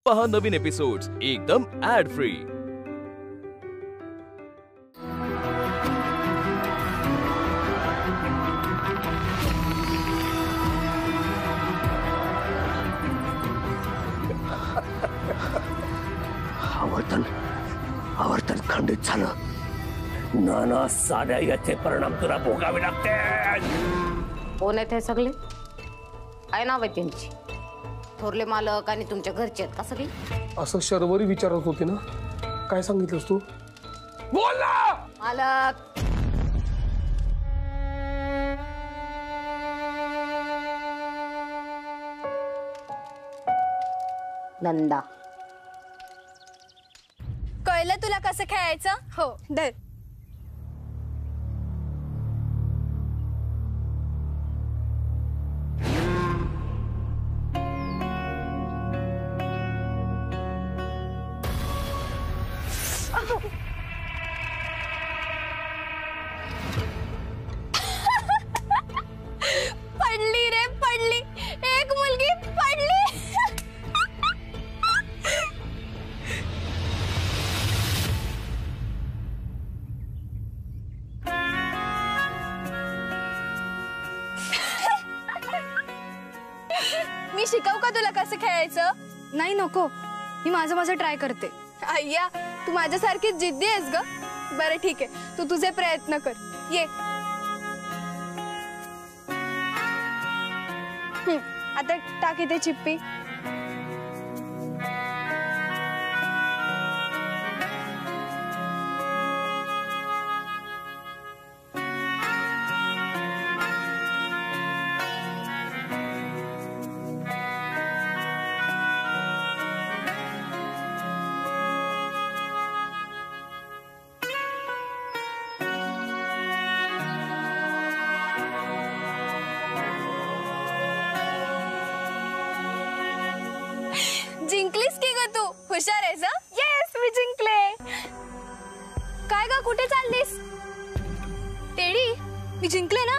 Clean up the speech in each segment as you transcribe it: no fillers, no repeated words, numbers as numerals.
पहा नवीन एपिसोड्स एकदम add free. आवर्तन खंडित झालं। नाना साऱ्या याचे परिणाम तुला भोगावे लागतील। कोण आहेत हे सगळे? काय नाव आहे त्यांची? थोरले मालक आणि तुमच्या घरचे आहेत का सगळे? असं शर्वरी विचारत होती ना, काय सांगितलंस तू? बोल ना मालक। नंदा, कळलं तुला कसं खेळायचं? हो धर। पडली रे पडली, एक मुलगी पडली। मी शिकवू का तुला कसं खेळायचं? नाही नको, मी माझं ट्राय करते। अय्या, तू माझ्यासारखी जिद्दी आहेस ग। बरं ठीक आहे, तू तुझे प्रयत्न कर। ये आता टाक इथे चिप्पी। जिंकलीस की ग तू? हुशार आहेस हा? येस, मी जिंकले। काय ग, कुठे चाललीस? टेडी, मी जिंकले ना।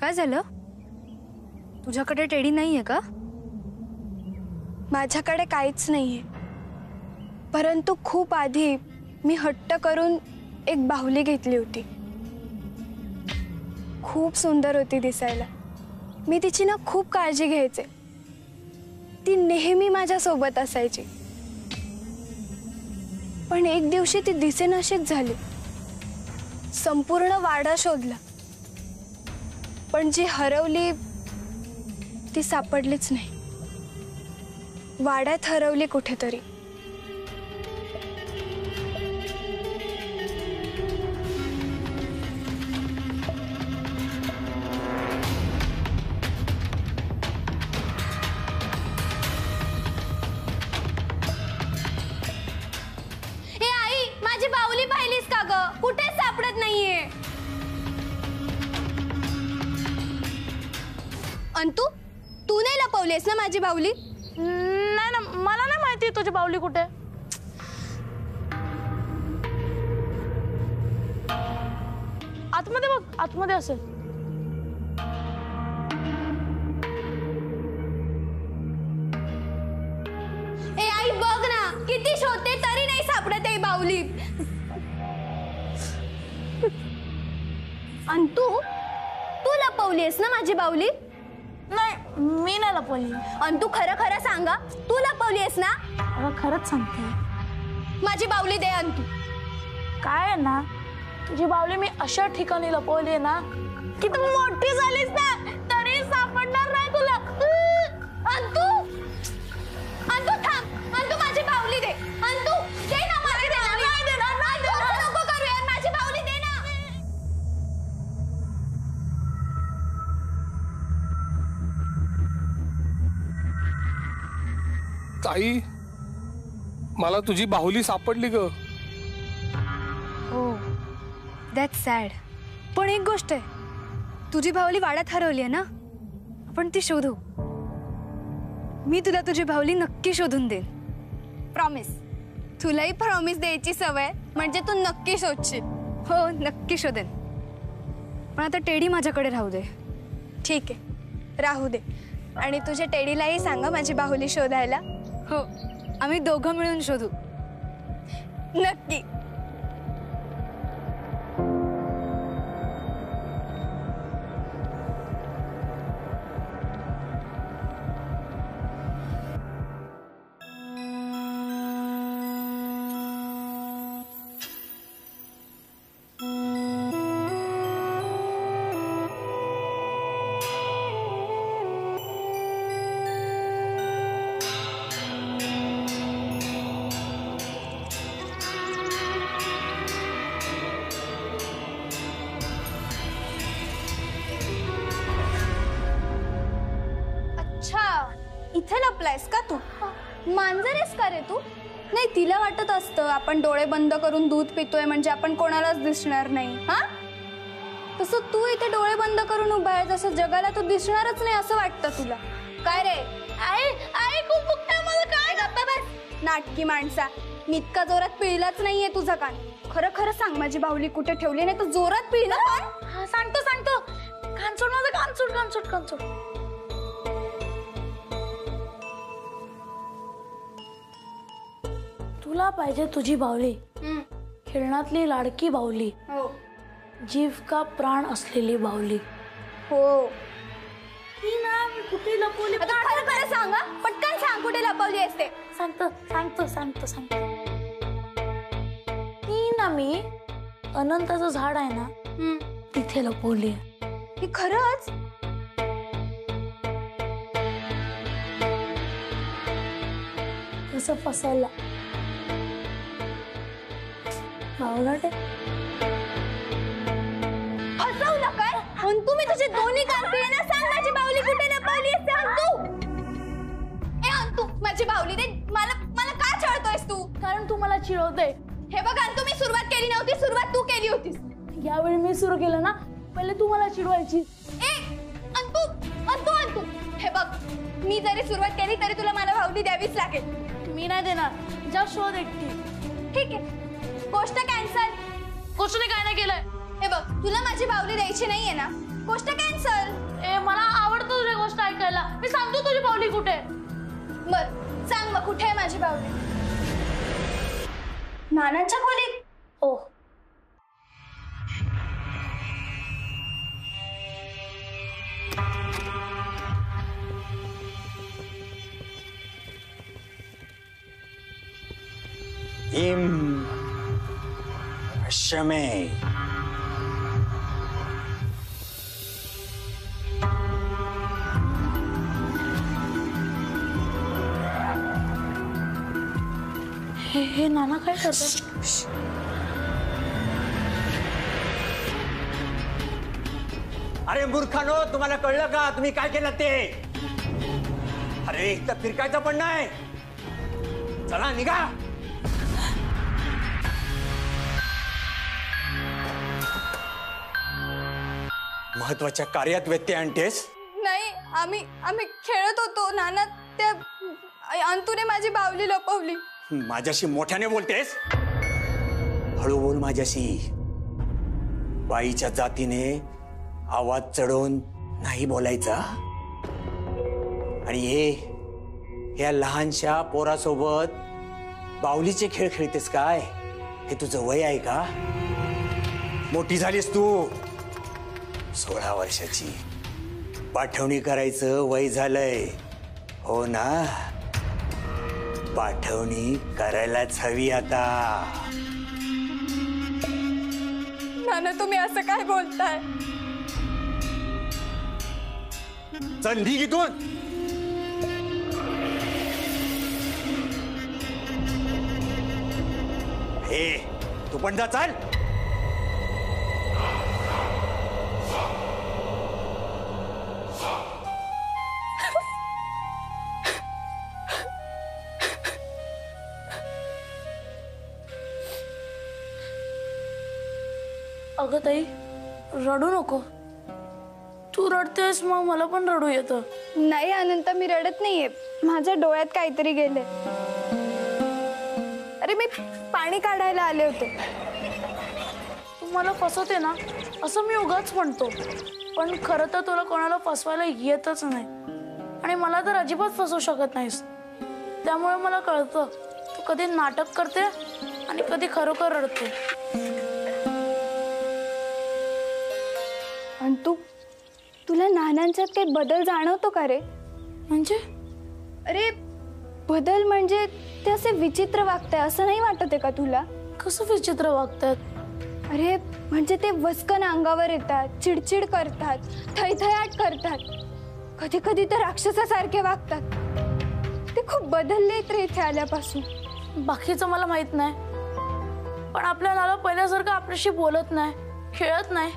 काय झालं? तुझ्याकडे टेडी नाहीये का? माझ्याकडे काहीच नाहीये, परंतु खूप आधी मी हट्ट करून एक बाहुली घेतली होती। खूप सुंदर होती दिसायला। मी तिची ना खूप काळजी घ्यायचे। ती नेहमी माझ्या सोबत असायची। पण एक दिवशी ती दिसेनाशीच झाली। संपूर्ण वाडा शोधला, पण जी हरवली ती सापडलीच नाही। वाड्यात हरवली कुठेतरी। ए आई, माझी बाहुली पाहिलीस का ग? कुठेच सापडत नाहीये। अंतु, तू नाही लपवलीस ना माझी बाहुली? नाही ना, मला नाही माहिती तुझी बाहुली कुठे। आतमध्ये बघ, आतमध्ये असेल। ए आई बघ ना, किती शोधते तरी नाही सापडत आहे बाहुली। अंतु, तू लपवलीस ना माझी बाहुली? नाही, मी नाही लपवली। आणि तू खरं खरं सांगा, तू लपवलीस ना? अगं खरंच सांगते। माझी बाहुली दे अंतू. काय आहे ना, तुझी बावली मी अशा ठिकाणी लपवली ना की तू मोठी झालीस ना तरी सापडणार नाही तुला. अंतू, अंतू थांब. अंतू माझी बाहुली दे. अंतू दे ना मला. नाही देणार, नाही देणार. नको करू यार, माझी बाहुली दे ना. ताई, मला तुझी बाहुली सापडली ग. हो, दॅट्स सॅड. पण एक गोष्ट आहे, तुझी बाहुली वाड्यात हरवली आहे ना, आपण ती शोधू. मी तुला तुझी बाहुली नक्की शोधून देईन. प्रॉमिस. तुलाही प्रॉमिस द्यायची सवय, म्हणजे तू नक्की शोधशील. हो, नक्की शोधेन. पण आता टेडी माझ्याकडे राहू दे. ठीक आहे, राहू दे. आणि तुझ्या टेडीलाही सांगा माझी बाहुली शोधायला. हो, आम्ही दोघं मिळून शोधू. नक्की. इथे लपलायस का तू? मांजरेस का रे तू? नाही, तिला वाटत असतं आपण डोळे बंद करून दूध पितोय म्हणजे आपण कोणालाच दिसणार नाही. हा, तसं तू इथे डोळे बंद करून उभा आहे, जसं जगाला तू दिसणारच नाही असं वाटतं तुला. काय रे? आई, आई खूप दुखतंय मला. काय? गप्पा बस नाटकी माणसा. मी इतका जोरात पिळलाच नाहीये तुझा कान. खरं खरं सांग, माझी बाहुली कुठे ठेवली? नाही तर जोरात पिळला कान. सांगतो सांगतो. कान सोड माझं, कान सोड, कान सोड, कान सोड. तुला पाहिजे तुझी बाहुली, खेळण्यातली लाडकी बाहुली. हो, जीव का प्राण असलेली बाहुली. हो. ती ना मी कुठे लपवली? आता खरं खरं सांग हा. पटकन सांग कुठे लपवली असते. सांगतो सांगतो सांगतो सांगतो. ती ना मी अनंताचं झाड आहे ना तिथे लपवली. ही खरंच? कसं फसवला बावलाटे. फसवलं काय? अंतू, मी तुझे दोन्ही कान पिळे ना. सांग माझी बाहुली कुठे लपवली असते. अंतू, ए अंतू, माझी बाहुली दे. मला मला का छळतोयस तू? कारण तू मला चिडवते. हे बघ अंतू, मी सुरुवात केली नव्हती, सुरुवात तू केली होतीस. यावेळी मी सुरू केलं ना, पहिले तू मला चिडवायची. ए अंतू, अंतू, अंतू, हे बघ, मी जरी सुरुवात केली तरी तुला मला बाहुली द्यावीच लागेल. मी नाही देणार. जा शोध एकटी. ठीक आहे, गोष्ट कॅन्सल. कोचने काय नाही केलंय. हे बघ, तुला माझी बाहुली द्यायची नाहीये ना, गोष्ट कॅन्सल. ए, मला आवडतं तुझी गोष्ट ऐकायला. मी सांगतो तुझी बाहुली कुठे. बर, सांग मग कुठे आहे माझी बाहुली? नानांच्या खोलीत. ओ, शमे. हे नाना काय करतात? अरे मूर्खानो, तुम्हाला कळलं का तुम्ही काय केलं ते? अरे इथं फिरकायचं पण नाही. चला निघा. महत्वाच्या कार्यात व्यत्यय आणतेस? नाही, आम्ही खेळत होतो नाना. त्या अंतूने माझी बाहुली लपवली. माझ्याशी मोठ्याने बोलतेस? हळू बोल माझ्याशी. बाईच्या जातीने आवाज चढवून नाही बोलायचा. आणि या लहानशा पोरासोबत बाहुलीचे खेळ खेळतेस काय? हे तुझं वय आहे का? मोठी झालीस तू, 16 वर्षाची. पाठवणी करायचं वय झालंय, हो ना? पाठवणी करायलाच हवी आता. नाना तुम्ही असं काय बोलताय? चल निघ इथून. हे तू पण जा चाल. अगं ताई रडू नको. तू रडतेस मग मला पण रडू येतं. नाही अनंत मी रडत नाहीये. माझ्या डोळ्यात काहीतरी गेले. अरे मी पाणी काढायला आले होते. तू मला फसवते ना असं मी उगाच म्हणतो, पण खरं तर तुला कोणाला फसवायला येतच नाही आणि मला तर अजिबात फसवू शकत नाहीस. त्यामुळे मला कळतं तू कधी नाटक करते आणि कधी खरोखर रडते. आणि तुला नानांच्यात काही बदल जाणवतो का रे? म्हणजे? अरे बदल म्हणजे ते असे विचित्र वागताय असं नाही वाटत आहे का तुला? कसं विचित्र वागतात? अरे म्हणजे ते वस्कन अंगावर येतात, चिडचिड करतात, थैथयाट करतात, कधी कधी तर राक्षसासारखे वागतात. ते खूप बदललेत रे इथे आल्यापासून. बाकीचं मला माहित नाही, पण आपल्या नाना पहिल्यासारखं आपल्याशी बोलत नाही, खेळत नाही.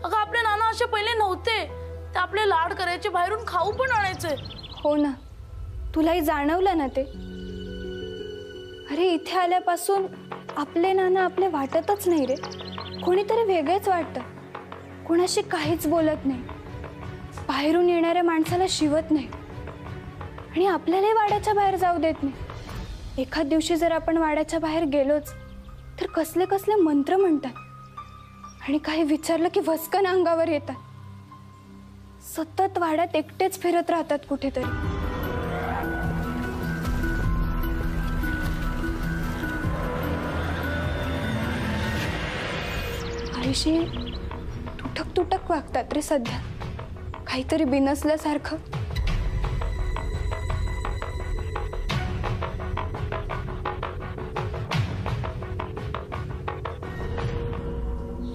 अगं आपले नाना असे पहिले नव्हते. ते आपले लाड करायचे, बाहेरून खाऊ पण आणायचे. हो ना, तुलाही जाणवलं ना ते? अरे इथे आल्यापासून आपले नाना आपले वाटतच नाही रे. कोणीतरी वेगळेच वाटतं. कोणाशी काहीच बोलत नाही, बाहेरून येणाऱ्या माणसाला शिवत नाही आणि आपल्यालाही वाड्याच्या बाहेर जाऊ देत नाही. एखाद दिवशी जर आपण वाड्याच्या बाहेर गेलोच तर कसले कसले मंत्र म्हणतात आणि काही विचारलं की वस्कन अंगावर येतात. सतत वाड्यात एकटेच फिरत राहतात कुठेतरी. आईशी तुटक तुटक वागतात रे सध्या, काहीतरी बिनसल्यासारखं.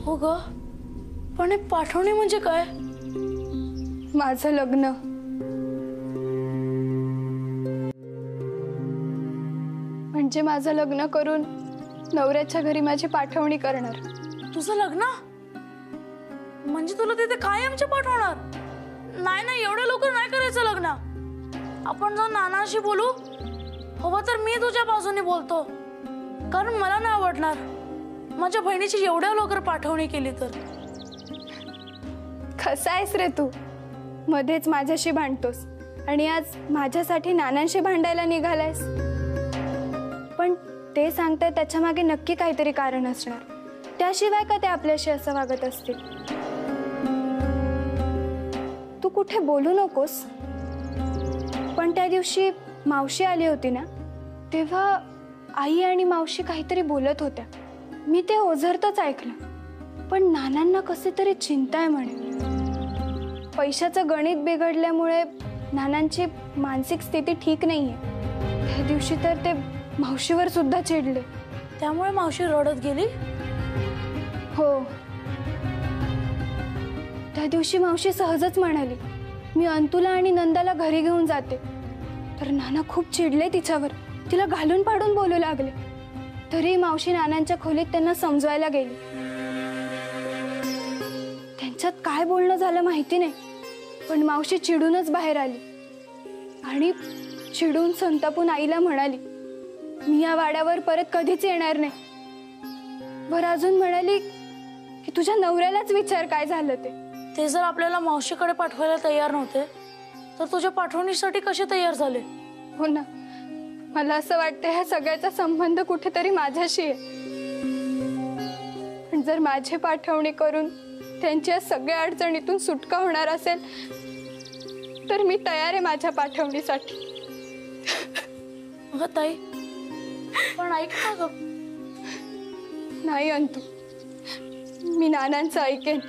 हो ग, पण हे पाठवणी म्हणजे काय? माझं लग्न. म्हणजे माझं लग्न करून नवऱ्याच्या घरी माझी पाठवणी करणार. तुझं लग्न म्हणजे तुला तिथे कायमचे पाठवणार? नाही नाही, एवढ्या लवकर नाही करायचं लग्न. आपण जाऊन नानाशी बोलू. हवं तर मी तुझ्या बाजूने बोलतो, कारण मला नाही आवडणार माझ्या बहिणीची एवढ्या लवकर पाठवणी केली तर. कसा आहेस रे तू? मध्येच माझ्याशी भांडतोस आणि आज माझ्यासाठी नानांशी भांडायला निघालायस. पण ते सांगताय त्याच्या मागे नक्की काहीतरी कारण असणार. त्याशिवाय का ते आपल्याशी असं वागत असतील? तू कुठे बोलू नकोस. पण त्या दिवशी मावशी आली होती ना, तेव्हा आई आणि मावशी काहीतरी बोलत होत्या. मी ते ओझरतच ऐकलं. पण नानांना कसे तरी चिंता आहे म्हणे. पैशाचं गणित बिघडल्यामुळे नानांची मानसिक स्थिती ठीक नाहीये. त्या दिवशी तर ते मावशीवर सुद्धा चिडले. त्यामुळे मावशी रडत गेली? हो, त्या दिवशी मावशी सहजच म्हणाली, मी अंतुला आणि नंदाला घरी घेऊन जाते. तर नाना खूप चिडले तिच्यावर, तिला घालून पाडून बोलू लागले. तरी मावशी नानांच्या खोलीत त्यांना समजवायला गेली. त्यांच्यात काय बोलणं झालं माहिती नाही, पण मावशी चिडूनच बाहेर आली आणि चिडून संतापून आईला म्हणाली, मी या वाड्यावर परत कधीच येणार नाही. वर अजून म्हणाली की तुझ्या नवऱ्यालाच विचार काय झालं ते. ते जर आपल्याला मावशीकडे पाठवायला तयार नव्हते तर तुझ्या पाठवणीसाठी कसे तयार झाले? हो ना, मला असं वाटतं ह्या सगळ्याचा संबंध कुठेतरी माझ्याशी आहे. पण जर माझी पाठवणी करून त्यांच्या सगळ्या अडचणीतून सुटका होणार असेल तर मी तयार आहे माझ्या पाठवणीसाठी. अगं ताई, पण ऐक ना ग. नाही अंतू, मी नानांचं ऐकेन.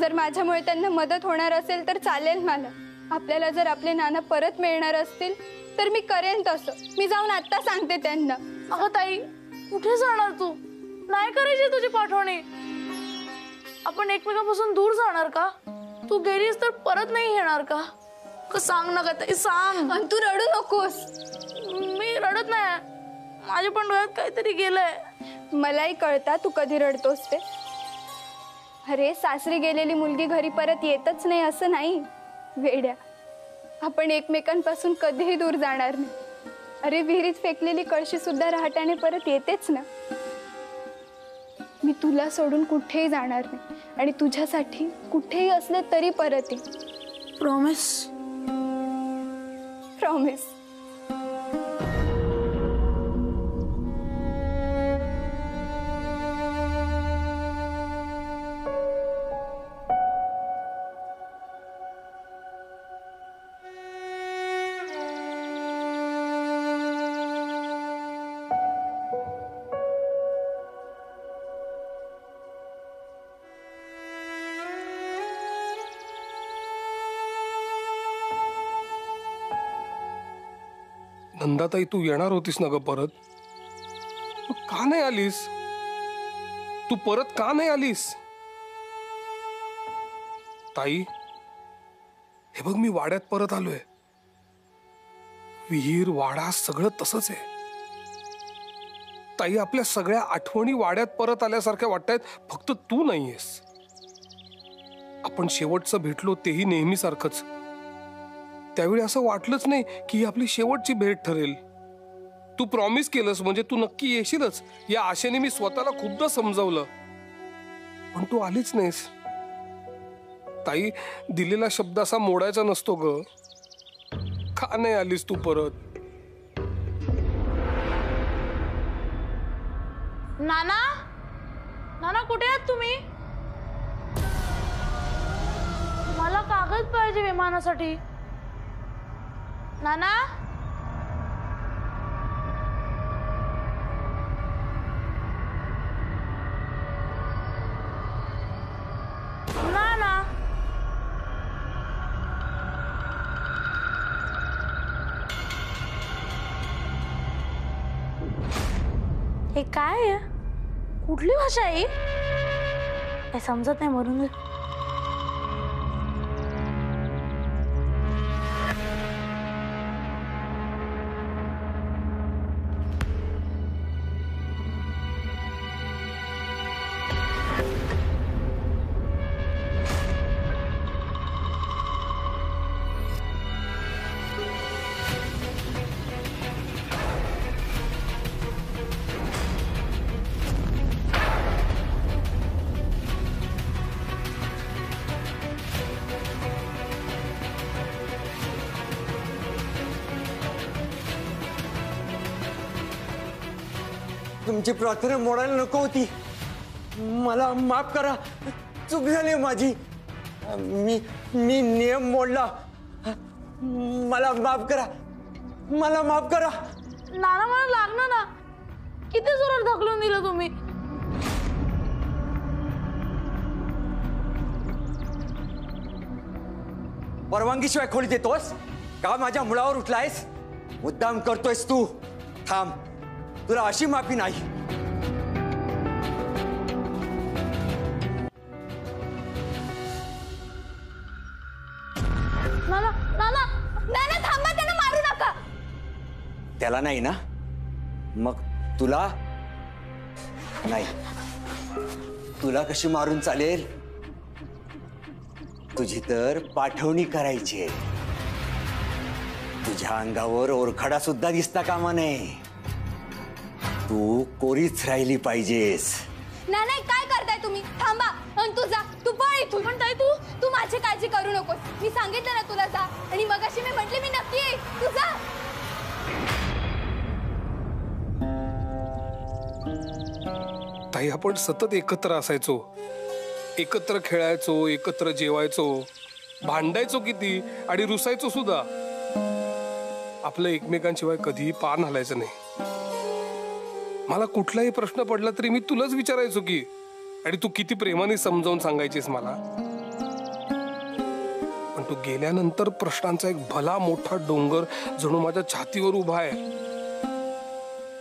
जर माझ्यामुळे त्यांना मदत होणार असेल तर चालेल मला. आपल्याला जर आपले नाना परत मिळणार असतील तर मी करेन तसं. मी जाऊन आता सांगते त्यांना. अगं ताई, कुठे जाणार तू? नाही करायची तुझी पाठवणी. आपण एकमेकांपासून दूर जाणार का? तू गेलीस तर परत नाही येणार का? सांग ना का ताई, सांग. आणि तू रडू नकोस. मी रडत नाही, माझ्या पण डोळ्यात काहीतरी गेलंय. मलाही कळता तू कधी रडतोस ते. अरे सासरी गेलेली मुलगी घरी परत येतच नाही असं नाही वेड्या. आपण एकमेकांपासून कधीही दूर जाणार नाही. अरे विहिरीत फेकलेली कळशी सुद्धा रहाटाने परत येतेच ना. मी तुला सोडून कुठेही जाणार नाही आणि तुझ्यासाठी कुठेही असले तरी परत ये. प्रॉमिस? प्रॉमिस. नंदाताई, तू येणार होतीस ना ग परत? तू का नाही आलीस? तू परत का नाही आलीस? ताई, हे बघ, मी वाड्यात परत आलोय. विहीर, वाडा सगळं तसंच आहे. ताई, आपल्या सगळ्या आठवणी वाड्यात परत आल्यासारख्या वाटतायत, फक्त तू नाहीयेस. आपण शेवटचं भेटलो तेही नेहमीसारखंच. त्यावेळी असं वाटलंच नाही की ही आपली शेवटची भेट ठरेल. तू प्रॉमिस केलंस म्हणजे तू नक्की येशीलच या आशेने मी स्वतःला खूपदा समजावलं, पण तू आलीच नाहीस. ताई, दिलेला शब्द असा मोडायचा नसतो ग. का नाही आलीस तू परत? नाना, नाना कुठे आहात तुम्ही? मला कागद पाहिजे विमानासाठी. नाना, नाना, हे काय आहे? कुठली भाषा आहे? हे समजत नाही म्हणून. तुमची प्रार्थना मोडायला नको होती. मला माफ करा, चूक झाली माझी. मी मी नियम मोडला. मला माफ करा, मला माफ करा. नाना, मला लागणार ना. किती जोरात ढकलून दिलं तुम्ही. परवानगीशिवाय खोलीत येतोस का? माझ्या मुळावर उठलायस? मुद्दाम करतोयस तू. थांब, तुला अशी माफी नाही. नाना, नाना, नाना थांबा, त्यांना मारू नका. त्याला नाही ना, मग तुला नाही. तुला कशी मारून चालेल? तुझी तर पाठवणी करायची. तुझ्या अंगावर ओरखडा सुद्धा दिसता कामा नये. तू कोरीच राहिली पाहिजेस. नाना, काय करताय तुम्ही? थांबा. आणि तू जा, तू पळ इथून. पण ताई, तू माझी काळजी करू नकोस. मी सांगितलं ना तुला जा. आणि मगाशी मी म्हटले मी नक्की येईल. तू जा. ताई, आपण सतत एकत्र असायचो, एकत्र खेळायचो, एकत्र जेवायचो, भांडायचो किती आणि रुसायचो सुद्धा. आपलं एकमेकांशिवाय कधीही पान हलायचं नाही. मला कुठलाही प्रश्न पडला तरी मी तुलाच विचारायचो की, आणि तू किती प्रेमाने समजावून सांगायचीस मला. पण तू गेल्यानंतर प्रश्नांचा एक भला मोठा डोंगर जणू माझ्या छातीवर उभा आहे.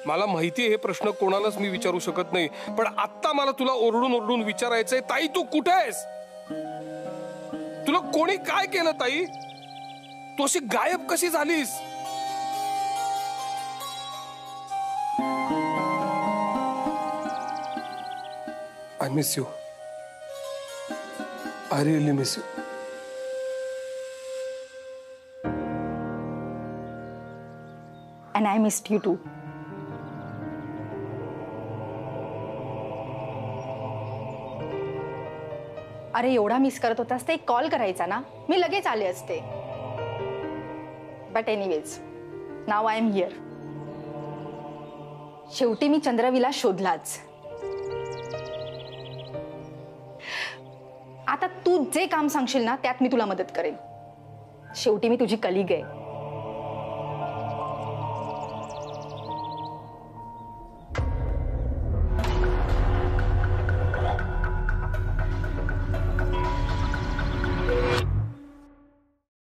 मला माहितीये हे प्रश्न कोणालाच मी विचारू शकत नाही, पण आता मला तुला ओरडून ओरडून विचारायचंय, ताई तू कुठे आहेस? तुला कोणी काय केलं ताई? तू अशी गायब कशी झालीस? I miss you. I really miss you. And I missed you too. अरे एवढा मिस करत होतास ते एक कॉल करायचा ना, मी लगेच आले असते. But anyways, now I am here. शेवटी मी चंद्रवीला शोधलाच. आता तू जे काम सांगशील ना त्यात मी तुला मदत करेन. शेवटी मी तुझी कलीग आहे.